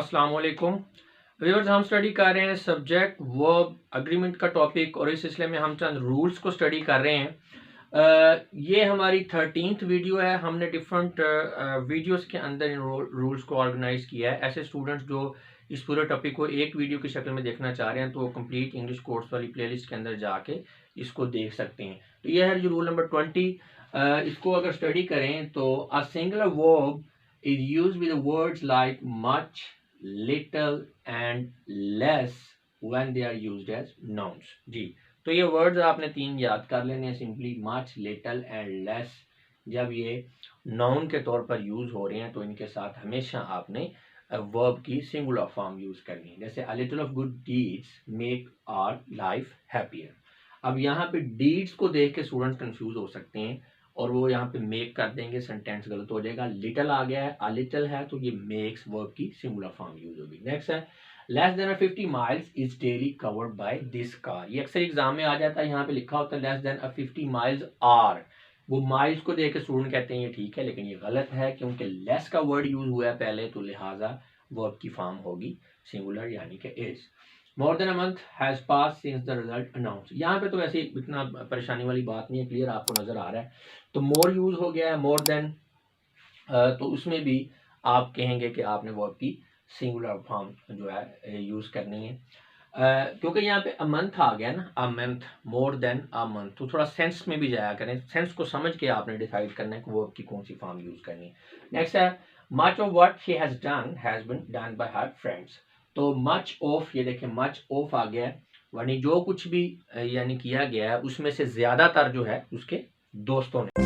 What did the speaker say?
अस्सलाम वालेकुम व्यूअर्स। हम स्टडी कर रहे हैं सब्जेक्ट वर्ब अग्रीमेंट का टॉपिक और इस सिलसिले में हम चंद रूल्स को स्टडी कर रहे हैं। ये हमारी 13th वीडियो है। हमने डिफरेंट वीडियोस के अंदर इन रूल्स को ऑर्गेनाइज किया है। ऐसे स्टूडेंट्स जो इस पूरे टॉपिक को एक वीडियो की शक्ल में देखना चाह रहे हैं तो वो कंप्लीट इंग्लिश कोर्स वाली प्लेलिस्ट के अंदर जाके इसको देख सकते हैं। तो ये है जो रूल नंबर 20। इसको अगर स्टडी करें तो a singular verb is used with words like much, little and less when they are used as nouns। जी, तो ये वर्ड्स आपने तीन याद कर लेने हैं, simply much, little and less. जब ये नाउन के तौर पर यूज हो रहे हैं तो इनके साथ हमेशा आपने वर्ब की सिंगुलर फॉर्म यूज करनी है। जैसे a little of good deeds make our life happier. अब यहाँ पे डीड्स को देख के स्टूडेंट्स कंफ्यूज हो सकते हैं और वो यहाँ पे मेक कर देंगे, सेंटेंस गलत हो जाएगा। लिटल आ गया है, अ लिटल है तो ये मेक्स वर्ब की सिंगुलर फॉर्म यूज होगी। नेक्स्ट है less than 50 miles is daily covered by this car. ये अक्सर एग्जाम में आ जाता है, यहाँ पे लिखा होता है लेस देन 50 माइल्स आर। वो माइल्स को देख के स्टूडेंट कहते हैं ये ठीक है, लेकिन ये गलत है क्योंकि लेस का वर्ड यूज हुआ है पहले, तो लिहाजा वर्ब की फॉर्म होगी सिंगुलर यानी कि is. More than a month has pass since the result announce. यहाँ पे तो वैसे इतना परेशानी वाली बात नहीं है, क्लियर आपको नजर आ रहा है। तो मोर यूज हो गया है, मोर देन, तो उसमें भी आप कहेंगे कि आपने वर्ब की सिंगुलर फॉर्म जो है यूज करनी है। क्योंकि यहाँ पे अ मंथ आ गया ना, a month, more than a month, तो थोड़ा सेंस में भी जाया करें। सेंस को समझ के आपने डिसाइड करना है कि वर्ब की कौन सी फॉर्म यूज करनी है। नेक्स्ट है much of what she has done has been done by her friends. तो मच ऑफ, ये देखें मच ऑफ आ गया है, यानी जो कुछ भी यानी किया गया है उसमें से ज्यादातर जो है उसके दोस्तों ने।